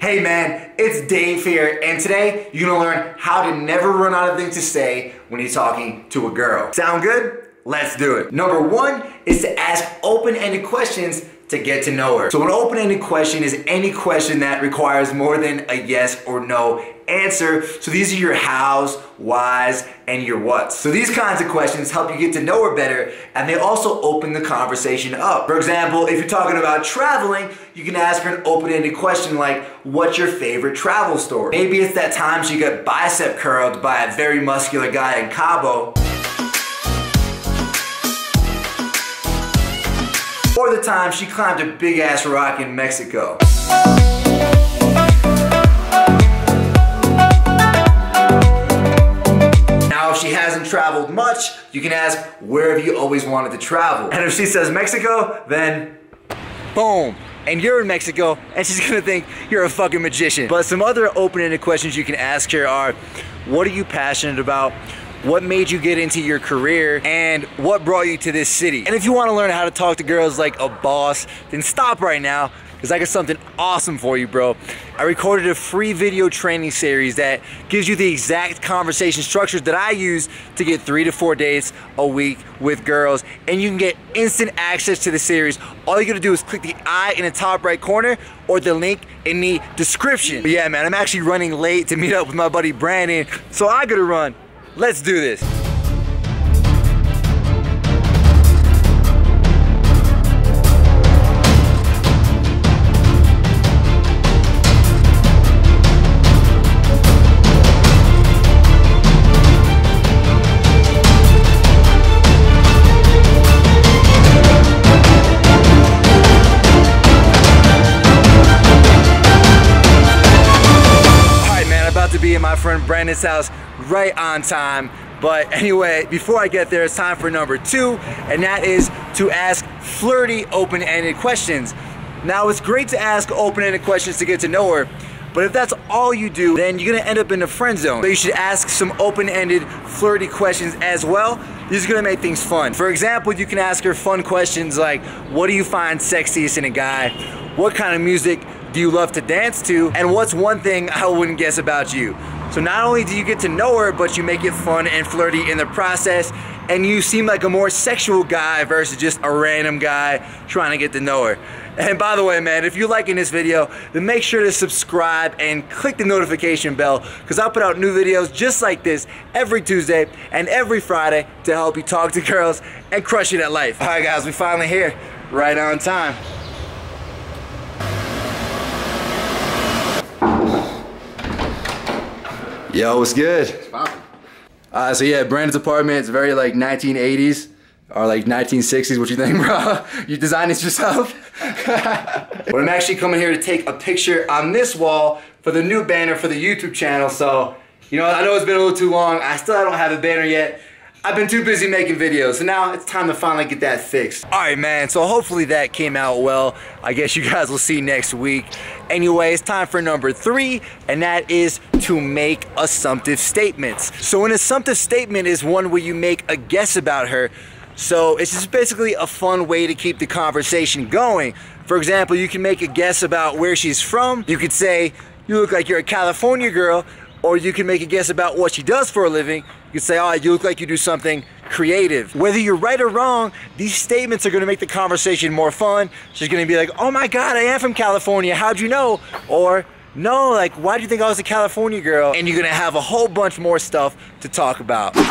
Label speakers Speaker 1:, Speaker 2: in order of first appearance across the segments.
Speaker 1: Hey man, it's Dave here, and today you're gonna learn how to never run out of things to say when you're talking to a girl. Sound good? Let's do it. Number one is to ask open-ended questions to get to know her. So an open-ended question is any question that requires more than a yes or no answer. So these are your hows, whys, and your whats. So these kinds of questions help you get to know her better, and they also open the conversation up. For example, if you're talking about traveling, you can ask her an open-ended question like, what's your favorite travel story? Maybe it's that time she got bicep curled by a very muscular guy in Cabo. Or the time she climbed a big ass rock in Mexico. Now if she hasn't traveled much, you can ask, where have you always wanted to travel? And if she says Mexico, then boom, and you're in Mexico, and she's gonna think you're a fucking magician. But some other open-ended questions you can ask her are, what are you passionate about? What made you get into your career, and what brought you to this city? And if you want to learn how to talk to girls like a boss, then stop right now, because I got something awesome for you, bro. I recorded a free video training series that gives you the exact conversation structures that I use to get 3 to 4 dates a week with girls, and you can get instant access to the series. All you gotta do is click the I in the top right corner or the link in the description. But yeah, man, I'm actually running late to meet up with my buddy Brandon, so I gotta run. Let's do this. All right, man, I'm about to be in my friend Brandon's house right on time. But anyway, before I get there, it's time for number 2, and that is to ask flirty open-ended questions. Now, it's great to ask open-ended questions to get to know her, but if that's all you do, then you're gonna end up in the friend zone. So you should ask some open-ended flirty questions as well. This is gonna make things fun. For example, you can ask her fun questions like, what do you find sexiest in a guy? What kind of music do you love to dance to? And what's one thing I wouldn't guess about you? So not only do you get to know her, but you make it fun and flirty in the process, and you seem like a more sexual guy versus just a random guy trying to get to know her. And by the way, man, if you're liking this video, then make sure to subscribe and click the notification bell, because I'll put out new videos just like this every Tuesday and every Friday to help you talk to girls and crush it at life. All right, guys, we're finally here, right on time. Yo, what's good? So yeah, Brandon's apartment, it's very like 1980s or like 1960s. What you think, bro? You designed this yourself? But I'm actually coming here to take a picture on this wall for the new banner for the YouTube channel. So, you know, I know it's been a little too long. I still don't have a banner yet. I've been too busy making videos, so now it's time to finally get that fixed. All right, man, so hopefully that came out well. I guess you guys will see next week. Anyway, it's time for number 3, and that is to make assumptive statements. So an assumptive statement is one where you make a guess about her. So it's just basically a fun way to keep the conversation going. For example, you can make a guess about where she's from. You could say, you look like you're a California girl, or you can make a guess about what she does for a living. You could say, oh, you look like you do something creative. Whether you're right or wrong, these statements are gonna make the conversation more fun. She's gonna be like, oh my God, I am from California, how'd you know? Or, no, like, why do you think I was a California girl? And you're gonna have a whole bunch more stuff to talk about. All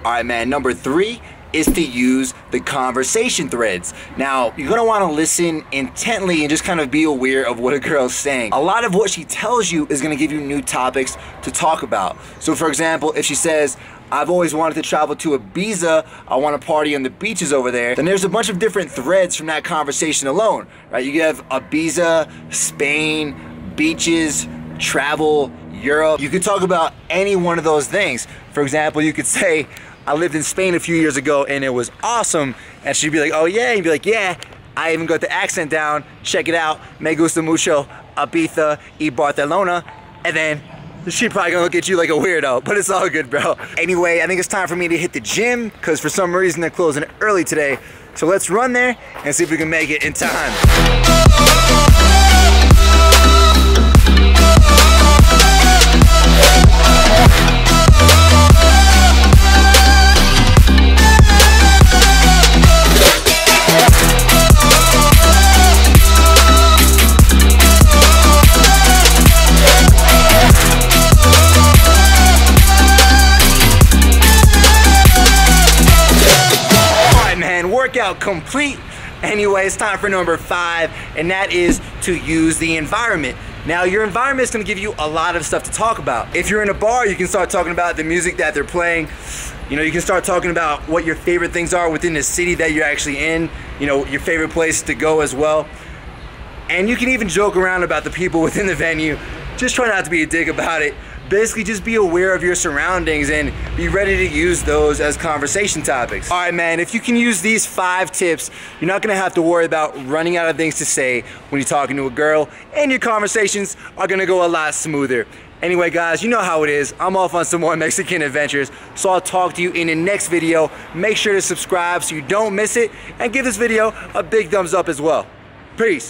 Speaker 1: right, man, number 3 is to use the conversation threads. Now, you're gonna wanna listen intently and just kind of be aware of what a girl's saying. A lot of what she tells you is gonna give you new topics to talk about. So for example, if she says, I've always wanted to travel to Ibiza, I wanna party on the beaches over there, then there's a bunch of different threads from that conversation alone, right? You have Ibiza, Spain, beaches, travel, Europe. You could talk about any one of those things. For example, you could say, I lived in Spain a few years ago and it was awesome. And she'd be like, oh yeah, and you'd be like, yeah, I even got the accent down, check it out, me gusta mucho, Ibiza y Barcelona, and then she's probably gonna look at you like a weirdo, but it's all good, bro. Anyway, I think it's time for me to hit the gym, because for some reason they're closing early today. So let's run there and see if we can make it in time. out complete. Anyway, it's time for number 5, and that is to use the environment. Now, your environment is going to give you a lot of stuff to talk about. If you're in a bar, you can start talking about the music that they're playing. You know, you can start talking about what your favorite things are within the city that you're actually in. You know, your favorite place to go as well. And you can even joke around about the people within the venue. Just try not to be a dick about it. Basically, just be aware of your surroundings and be ready to use those as conversation topics. All right, man, if you can use these 5 tips, you're not gonna have to worry about running out of things to say when you're talking to a girl, and your conversations are gonna go a lot smoother. Anyway, guys, you know how it is. I'm off on some more Mexican adventures, so I'll talk to you in the next video. Make sure to subscribe so you don't miss it, and give this video a big thumbs up as well. Peace.